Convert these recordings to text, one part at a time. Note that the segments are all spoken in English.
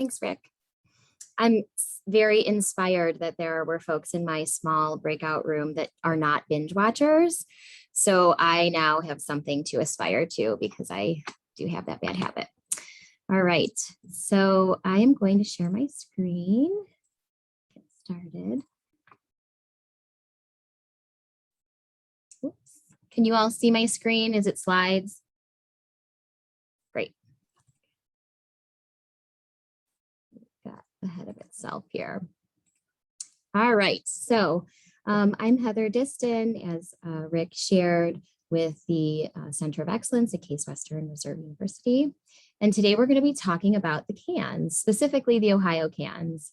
Thanks, Rick. I'm very inspired that there were folks in my small breakout room that are not binge watchers. So I now have something to aspire to because I do have that bad habit. All right, so I am going to share my screen. Get started. Oops. Can you all see my screen? Is it slides? Great. Got ahead of itself here. All right, so I'm Heather Distin, as Rick shared, with the Center of Excellence at Case Western Reserve University. And today we're going to be talking about the CANs, specifically the Ohio CANs.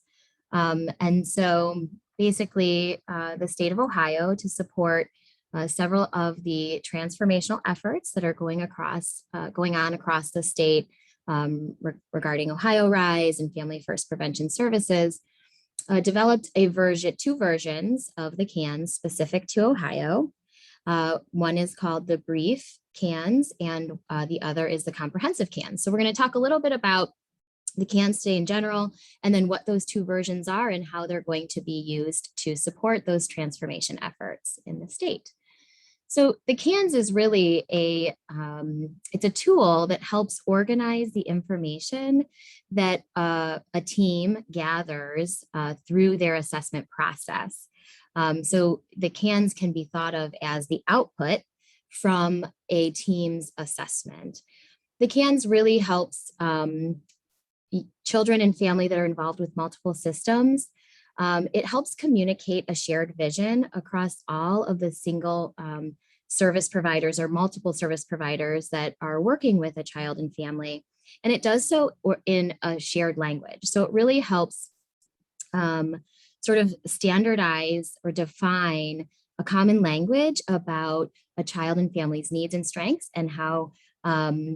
And so basically the state of Ohio, to support several of the transformational efforts that are going on across the state regarding Ohio Rise and Family First Prevention Services, developed two versions of the CANs specific to Ohio. One is called the brief CANs and the other is the comprehensive CANs. So we're going to talk a little bit about the CANs today in general, and then what those two versions are and how they're going to be used to support those transformation efforts in the state. So the CANs is really it's a tool that helps organize the information that a team gathers through their assessment process. So the CANs can be thought of as the output from a team's assessment. The CANs really helps children and family that are involved with multiple systems. It helps communicate a shared vision across all of the single service providers or multiple service providers that are working with a child and family. And it does so in a shared language. So it really helps sort of standardize or define a common language about a child and family's needs and strengths and how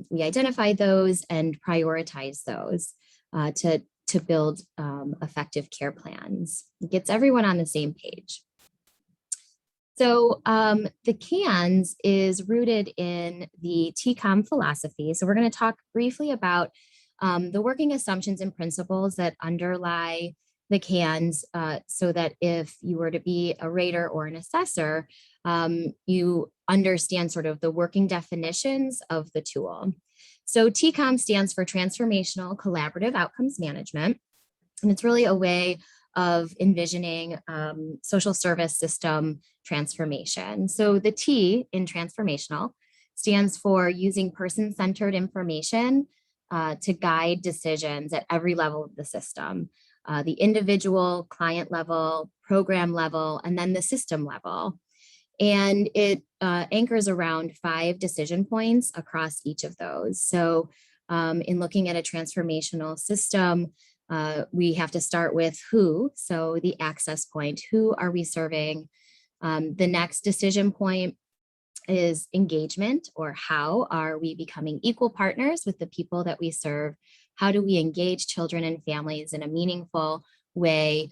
we identify those and prioritize those to build effective care plans. It gets everyone on the same page. So the CANs is rooted in the TCOM philosophy. So we're going to talk briefly about the working assumptions and principles that underlie the CANs so that if you were to be a rater or an assessor, you understand sort of the working definitions of the tool. So TCOM stands for Transformational Collaborative Outcomes Management, and it's really a way of envisioning social service system transformation. So the T in transformational stands for using person-centered information to guide decisions at every level of the system, the individual, client level, program level, and then the system level. And it anchors around 5 decision points across each of those. So in looking at a transformational system, we have to start with who, so the access point, who are we serving? The next decision point is engagement, or how are we becoming equal partners with the people that we serve? How do we engage children and families in a meaningful way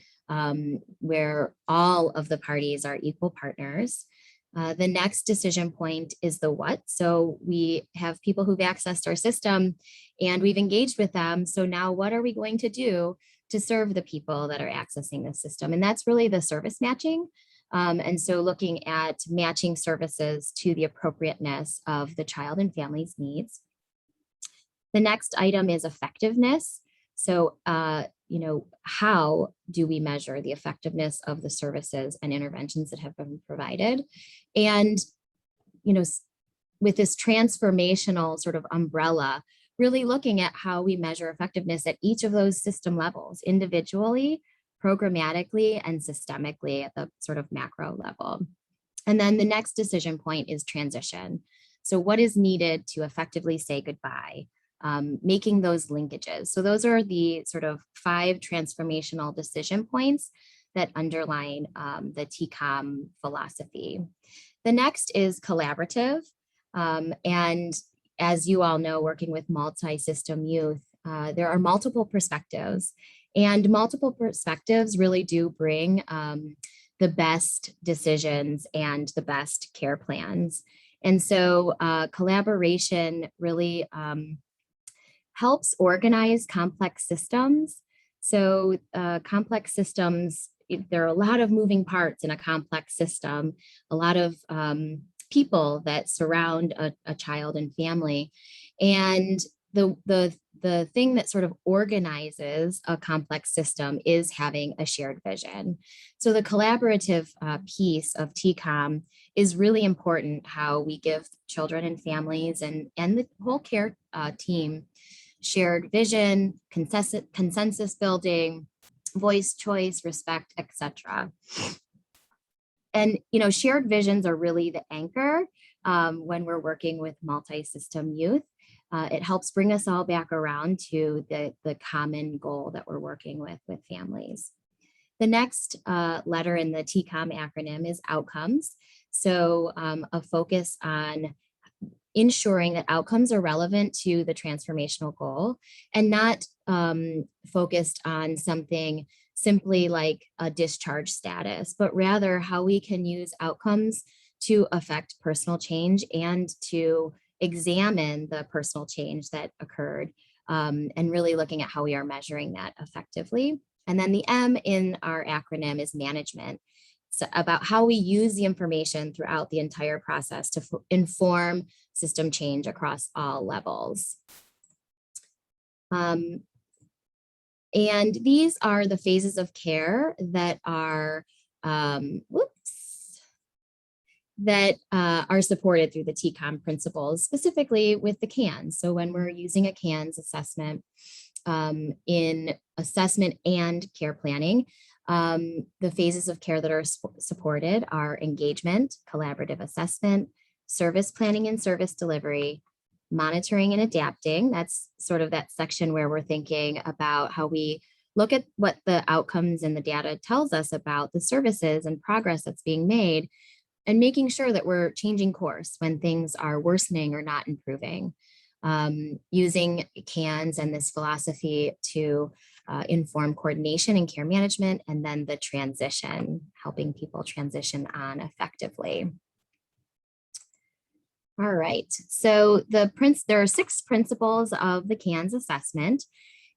where all of the parties are equal partners? The next decision point is the what. So we have people who've accessed our system and we've engaged with them. So now what are we going to do to serve the people that are accessing the system? And that's really the service matching. And so looking at matching services to the appropriateness of the child and family's needs. The next item is effectiveness. So, how do we measure the effectiveness of the services and interventions that have been provided? And, with this transformational sort of umbrella, really looking at how we measure effectiveness at each of those system levels, individually, programmatically, and systemically at the sort of macro level. And then the next decision point is transition. So what is needed to effectively say goodbye? Making those linkages. So those are the sort of 5 transformational decision points that underline the TCOM philosophy. The next is collaborative. And as you all know, working with multi-system youth, there are multiple perspectives, and multiple perspectives really do bring the best decisions and the best care plans. And so collaboration really helps organize complex systems. So complex systems, there are a lot of moving parts in a complex system, a lot of people that surround a child and family. And the thing that sort of organizes a complex system is having a shared vision. So the collaborative piece of TCOM is really important, how we give children and families and the whole care team shared vision, consensus building, voice, choice, respect, etc. And shared visions are really the anchor when we're working with multi-system youth. It helps bring us all back around to the common goal that we're working with families. The next letter in the TCOM acronym is outcomes. So a focus on ensuring that outcomes are relevant to the transformational goal and not focused on something simply like a discharge status, but rather how we can use outcomes to affect personal change and to examine the personal change that occurred, and really looking at how we are measuring that effectively. And then the M in our acronym is management. So about how we use the information throughout the entire process to inform system change across all levels. And these are the phases of care that are, are supported through the TCOM principles, specifically with the CANS. So when we're using a CANS assessment in assessment and care planning, the phases of care that are supported are engagement, collaborative assessment, service planning and service delivery, monitoring and adapting. That's sort of that section where we're thinking about how we look at what the outcomes and the data tells us about the services and progress that's being made, and making sure that we're changing course when things are worsening or not improving. Using CANS and this philosophy to inform coordination and care management, and then the transition, helping people transition on effectively. All right, so there are 6 principles of the CANS assessment.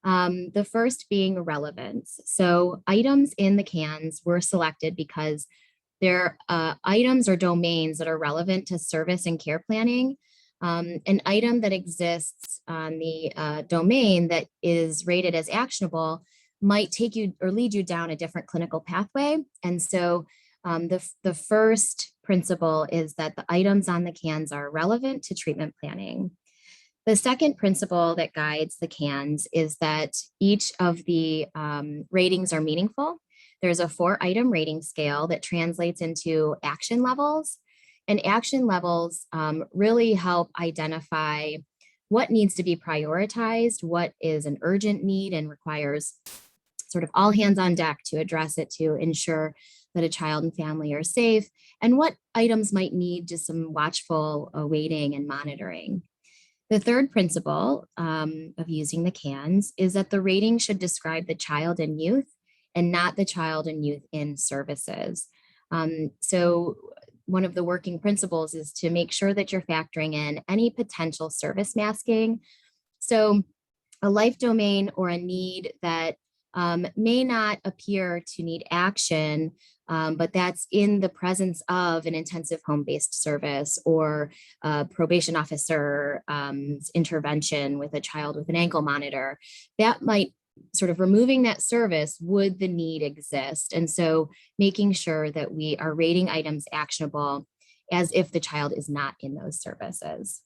The first being relevance. So items in the CANS were selected because they're items or domains that are relevant to service and care planning. An item that exists on the domain that is rated as actionable might take you or lead you down a different clinical pathway. And so the first principle is that the items on the CANS are relevant to treatment planning. The second principle that guides the CANS is that each of the ratings are meaningful. There's a 4-item rating scale that translates into action levels. And action levels really help identify what needs to be prioritized, what is an urgent need and requires sort of all hands on deck to address it to ensure that a child and family are safe, and what items might need just some watchful waiting and monitoring. The third principle of using the CANS is that the rating should describe the child and youth and not the child and youth in services. So one of the working principles is to make sure that you're factoring in any potential service masking. So a life domain or a need that may not appear to need action, but that's in the presence of an intensive home-based service or a probation officer intervention with a child with an ankle monitor, that might sort of removing that service, would the need exist? And so making sure that we are rating items actionable as if the child is not in those services.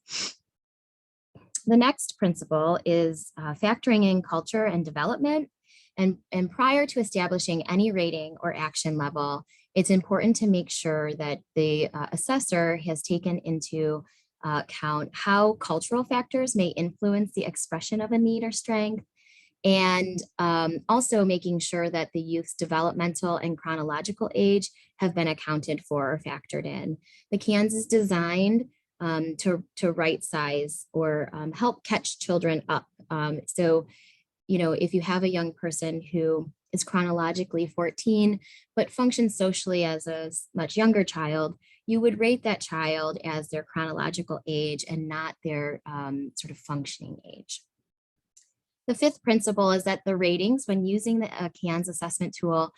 The next principle is factoring in culture and development. And prior to establishing any rating or action level, it's important to make sure that the assessor has taken into account how cultural factors may influence the expression of a need or strength, and also making sure that the youth's developmental and chronological age have been accounted for or factored in. The CANS is designed to right size or help catch children up. So, if you have a young person who is chronologically 14, but functions socially as a much younger child, you would rate that child as their chronological age and not their sort of functioning age. The fifth principle is that the ratings, when using the CANS assessment tool,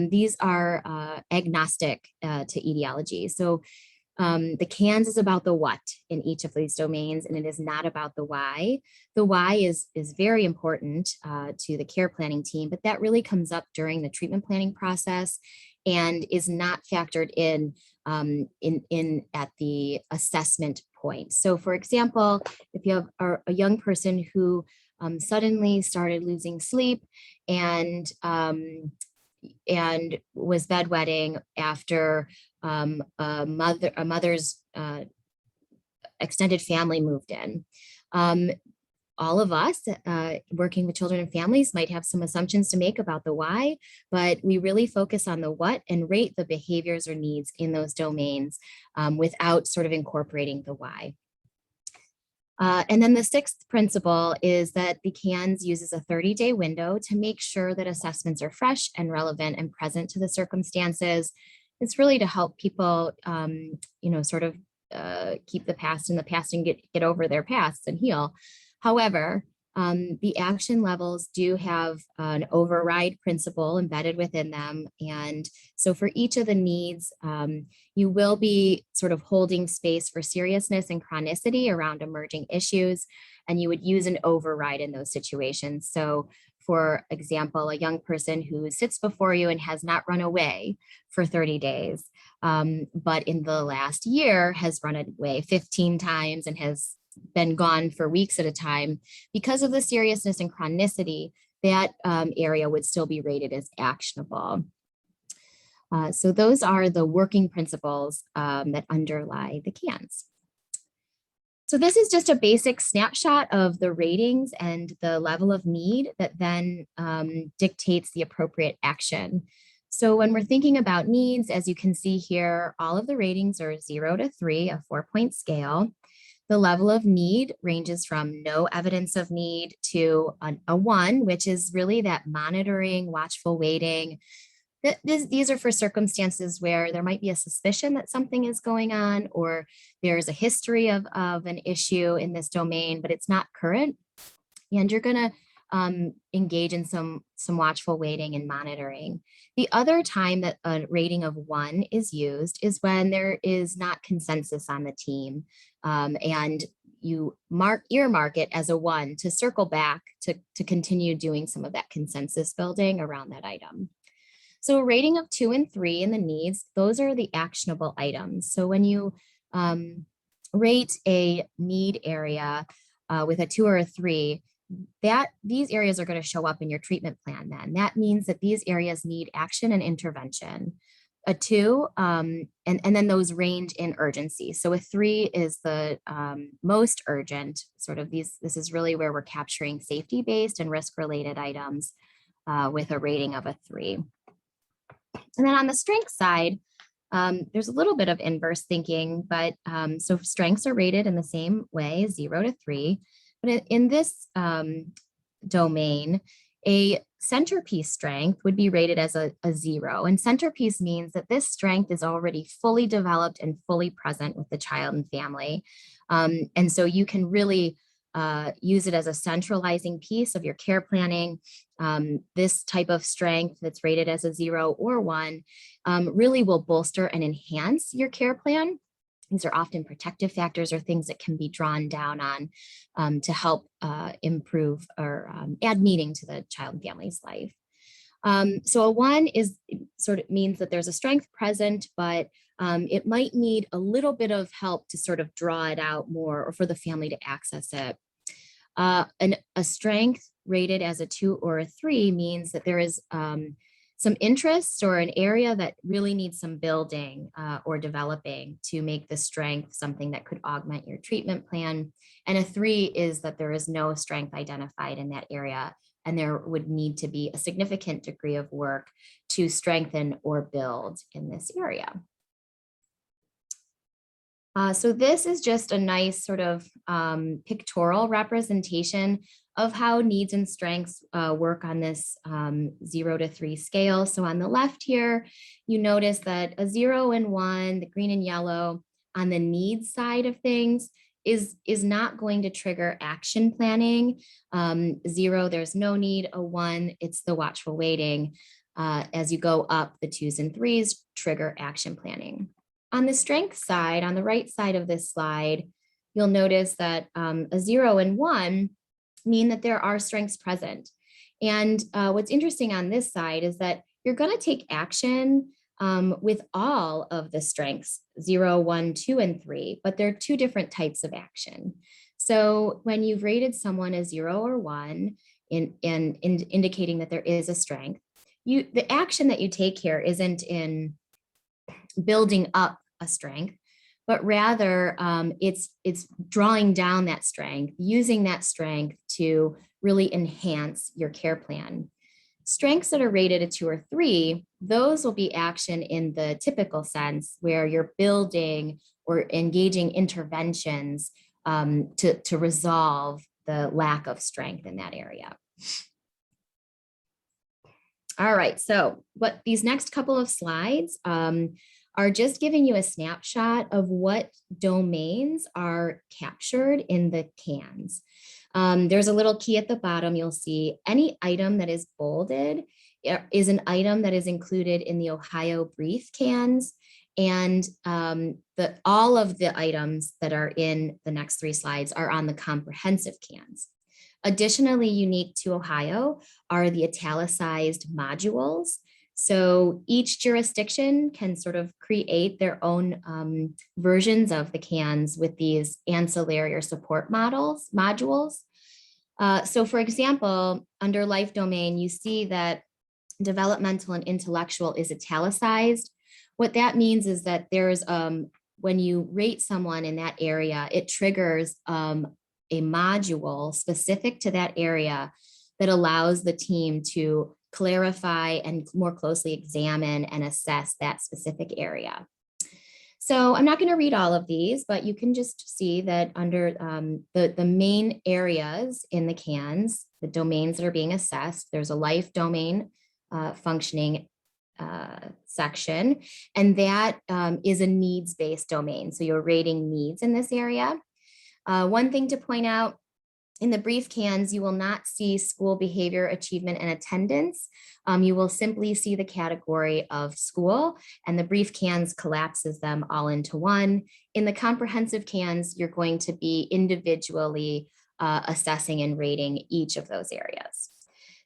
these are agnostic to etiology. So the CANS is about the what in each of these domains, and it is not about the why. The why is very important to the care planning team, but that really comes up during the treatment planning process and is not factored in at the assessment point. So for example, if you have a young person who suddenly started losing sleep and was bedwetting after a mother's extended family moved in. All of us working with children and families might have some assumptions to make about the why, but we really focus on the what and rate the behaviors or needs in those domains without sort of incorporating the why. And then the sixth principle is that the CANS uses a 30-day window to make sure that assessments are fresh and relevant and present to the circumstances. It's really to help people, sort of keep the past in the past and get over their pasts and heal. However, the action levels do have an override principle embedded within them. And so for each of the needs, you will be sort of holding space for seriousness and chronicity around emerging issues, and you would use an override in those situations. So for example, a young person who sits before you and has not run away for 30 days, but in the last year has run away 15 times and has been gone for weeks at a time, because of the seriousness and chronicity, that area would still be rated as actionable. So those are the working principles that underlie the CANS. So this is just a basic snapshot of the ratings and the level of need that then dictates the appropriate action. So when we're thinking about needs, as you can see here, all of the ratings are 0 to 3, a 4-point scale. The level of need ranges from no evidence of need to a 1, which is really that monitoring, watchful waiting. These are for circumstances where there might be a suspicion that something is going on, or there's a history of an issue in this domain, but it's not current. And you're going to engage in some watchful waiting and monitoring. The other time that a rating of 1 is used is when there is not consensus on the team, and you earmark it as a 1 to circle back to continue doing some of that consensus building around that item. So a rating of 2 and 3 in the needs, those are the actionable items. So when you rate a need area with a 2 or a 3, these areas are going to show up in your treatment plan then. That means that these areas need action and intervention. A 2, and then those range in urgency. So a 3 is the most urgent, sort of this is really where we're capturing safety-based and risk-related items with a rating of a 3. And then on the strength side, there's a little bit of inverse thinking, but so strengths are rated in the same way, 0 to 3. But in this domain, a centerpiece strength would be rated as a 0. And centerpiece means that this strength is already fully developed and fully present with the child and family. And so you can really use it as a centralizing piece of your care planning. This type of strength that's rated as a 0 or 1 really will bolster and enhance your care plan. These are often protective factors or things that can be drawn down on to help improve or add meaning to the child and family's life. So a 1 is sort of means that there's a strength present, but it might need a little bit of help to sort of draw it out more or for the family to access it. And a strength rated as a 2 or a 3 means that there is some interest or an area that really needs some building or developing to make the strength something that could augment your treatment plan. And a 3 is that there is no strength identified in that area, and there would need to be a significant degree of work to strengthen or build in this area. So this is just a nice sort of pictorial representation of how needs and strengths work on this 0 to 3 scale. So on the left here, you notice that a 0 and 1, the green and yellow, on the needs side of things, is not going to trigger action planning. 0, there's no need. A 1, it's the watchful waiting. As you go up, the 2s and 3s trigger action planning. On the strength side, on the right side of this slide, you'll notice that a 0 and 1 mean that there are strengths present. And what's interesting on this side is that you're going to take action with all of the strengths, 0, 1, 2, and 3, but they're 2 different types of action. So when you've rated someone as 0 or 1, in indicating that there is a strength, the action that you take here isn't in building up a strength, but rather it's drawing down that strength, using that strength to really enhance your care plan. Strengths that are rated a 2 or 3, those will be action in the typical sense where you're building or engaging interventions to resolve the lack of strength in that area. All right, so what these next couple of slides are just giving you a snapshot of what domains are captured in the CANs. There's a little key at the bottom. You'll see any item that is bolded is an item that is included in the Ohio brief CANs, and all of the items that are in the next 3 slides are on the comprehensive CANs. Additionally, unique to Ohio are the italicized modules. So each jurisdiction can sort of create their own versions of the CANs with these ancillary or support modules. So for example, under life domain, you see that developmental and intellectual is italicized. What that means is that there's, when you rate someone in that area, it triggers a module specific to that area that allows the team to clarify and more closely examine and assess that specific area. So I'm not going to read all of these, but you can just see that under the main areas in the CANs, the domains that are being assessed, there's a life domain functioning section, and that is a needs-based domain. So you're rating needs in this area. One thing to point out, in the brief CANs, you will not see school behavior, achievement, and attendance. You will simply see the category of school, and the brief CANs collapses them all into one. In the comprehensive CANs, you're going to be individually assessing and rating each of those areas.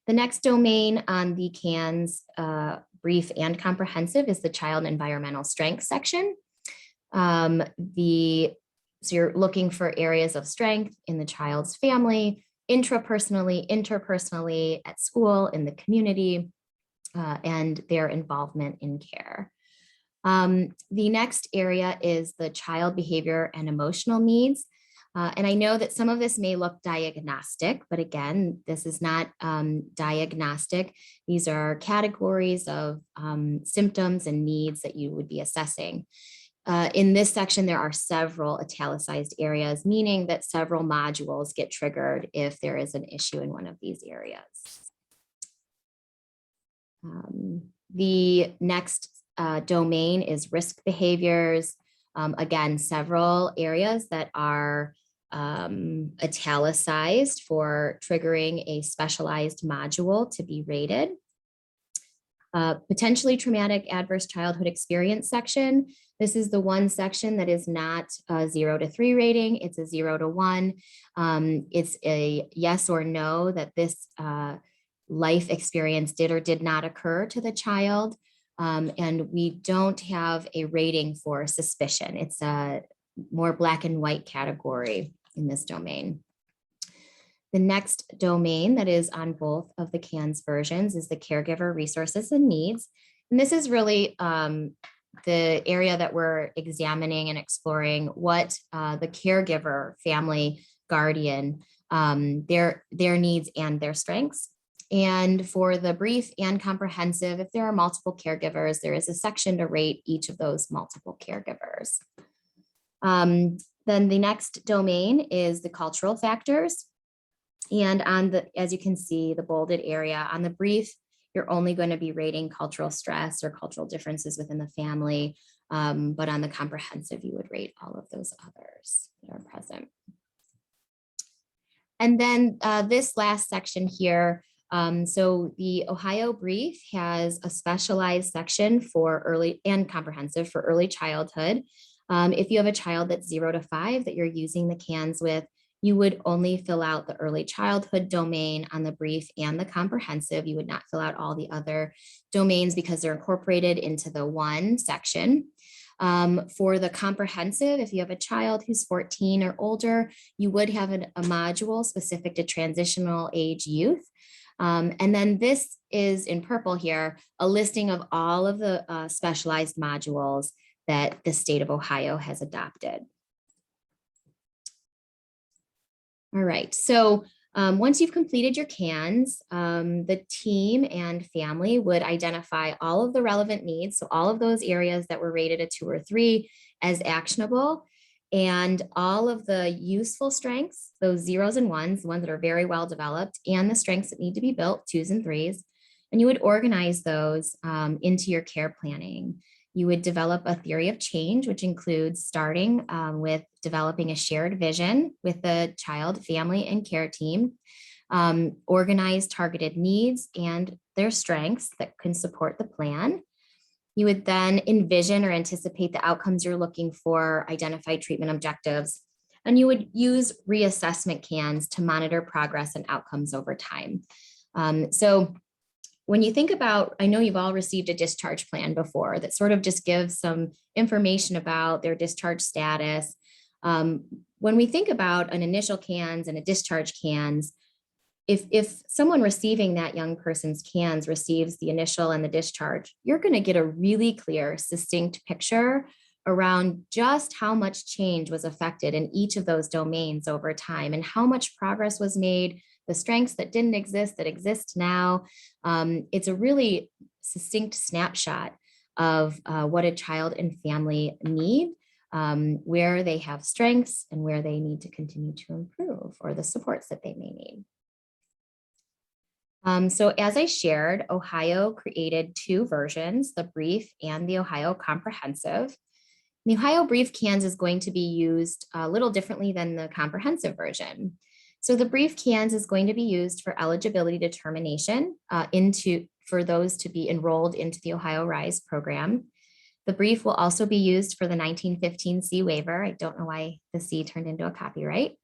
The next domain on the CANs, brief and comprehensive, is the child environmental strength section. So you're looking for areas of strength in the child's family, intrapersonally, interpersonally, at school, in the community, and their involvement in care. The next area is the child behavior and emotional needs. And I know that some of this may look diagnostic, but again, this is not diagnostic. These are categories of symptoms and needs that you would be assessing. In this section, there are several italicized areas, meaning that several modules get triggered if there is an issue in one of these areas. The next domain is risk behaviors. Again, several areas that are italicized for triggering a specialized module to be rated. Potentially traumatic adverse childhood experience section. This is the one section that is not a 0 to 3 rating. It's a 0 to 1. It's a yes or no that this life experience did or did not occur to the child. And we don't have a rating for suspicion. It's a more black and white category in this domain. The next domain that is on both of the CANs versions is the caregiver resources and needs. And this is really the area that we're examining and exploring what the caregiver, family, guardian, their needs and their strengths. And for the brief and comprehensive, if there are multiple caregivers, there is a section to rate each of those multiple caregivers. Then the next domain is the cultural factors. And on the, as you can see, the bolded area on the brief, you're only going to be rating cultural stress or cultural differences within the family. But on the comprehensive, you would rate all of those others that are present. And then this last section here, so the Ohio brief has a specialized section for early and comprehensive for early childhood. If you have a child that's 0 to 5 that you're using the CANs with, you would only fill out the early childhood domain on the brief and the comprehensive. You would not fill out all the other domains because they're incorporated into the one section. For the comprehensive, if you have a child who's 14 or older, you would have a module specific to transitional age youth. And then this is in purple here, a listing of all of the specialized modules that the state of Ohio has adopted. All right, so once you've completed your CANs, the team and family would identify all of the relevant needs. So all of those areas that were rated a 2 or 3 as actionable, and all of the useful strengths, those 0s and 1s, the ones that are very well developed, and the strengths that need to be built, 2s and 3s. And you would organize those into your care planning. You would develop a theory of change, which includes starting with developing a shared vision with the child, family, and care team, organize targeted needs and their strengths that can support the plan. You would then envision or anticipate the outcomes you're looking for, identify treatment objectives, and you would use reassessment CANs to monitor progress and outcomes over time. So when you think about, I know you've all received a discharge plan before that sort of just gives some information about their discharge status. When we think about an initial CANs and a discharge CANs, if someone receiving that young person's CANs receives the initial and the discharge, you're going to get a really clear, succinct picture around just how much change was affected in each of those domains over time and how much progress was made, the strengths that didn't exist that exist now. It's a really succinct snapshot of what a child and family need, where they have strengths and where they need to continue to improve, or the supports that they may need. So as I shared, Ohio created 2 versions, the brief and the Ohio comprehensive. The Ohio brief CANs is going to be used a little differently than the comprehensive version. So the brief CANs is going to be used for eligibility determination for those to be enrolled into the Ohio RISE program. The brief will also be used for the 1915 C waiver. I don't know why the C turned into a copyright.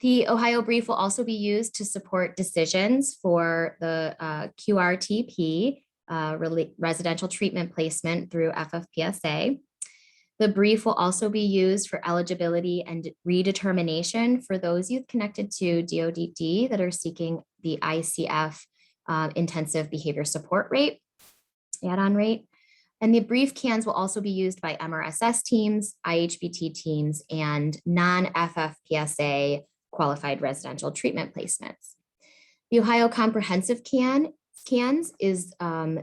The Ohio brief will also be used to support decisions for the QRTP, residential treatment placement through FFPSA. The brief will also be used for eligibility and redetermination for those youth connected to DODD that are seeking the ICF intensive behavior support rate, add-on rate. And the brief CANs will also be used by MRSS teams, IHBT teams, and non-FFPSA qualified residential treatment placements. The Ohio Comprehensive CANs is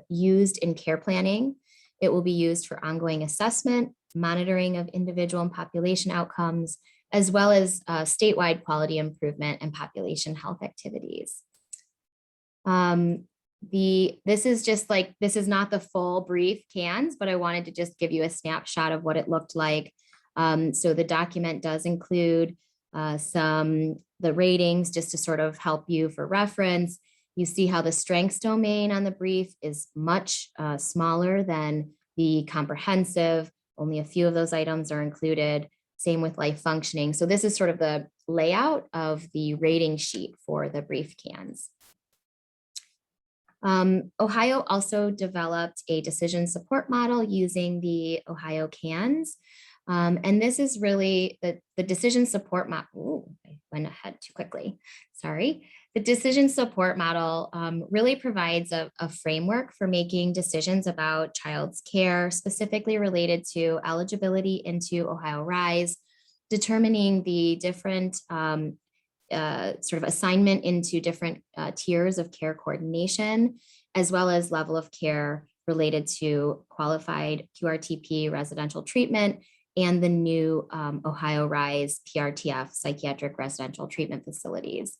used in care planning. It will be used for ongoing assessment, monitoring of individual and population outcomes, as well as statewide quality improvement and population health activities. This is not the full brief CANs, but I wanted to just give you a snapshot of what it looked like. So the document does include the ratings just to sort of help you for reference. You see how the strengths domain on the brief is much smaller than the comprehensive. Only a few of those items are included. Same with life functioning. So this is sort of the layout of the rating sheet for the brief CANs. Ohio also developed a decision support model using the Ohio CANs. And this is really the decision support model. Ooh, I went ahead too quickly. Sorry. The decision support model really provides a framework for making decisions about child's care, specifically related to eligibility into Ohio RISE, determining the different sort of assignment into different tiers of care coordination, as well as level of care related to qualified QRTP residential treatment and the new Ohio RISE PRTF psychiatric residential treatment facilities.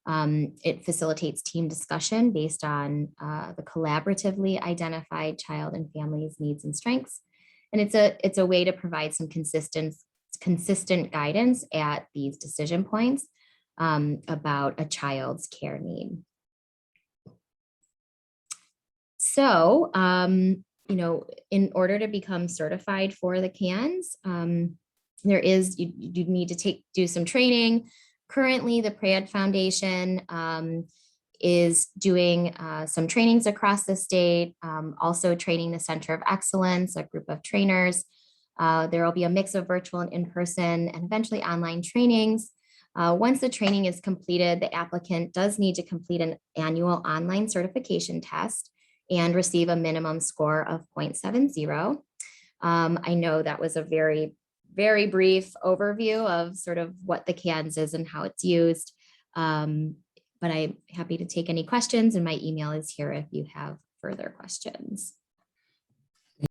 It facilitates team discussion based on the collaboratively identified child and family's needs and strengths, And it's a way to provide some consistent guidance at these decision points about a child's care need. So, in order to become certified for the CANs, you need to do some training. Currently, the Prayad Foundation is doing some trainings across the state, also training the Center of Excellence, a group of trainers. There will be a mix of virtual and in-person and eventually online trainings. Once the training is completed, the applicant does need to complete an annual online certification test and receive a minimum score of 0.70. I know that was a very, very brief overview of sort of what the CANS is and how it's used. But I'm happy to take any questions, and my email is here if you have further questions.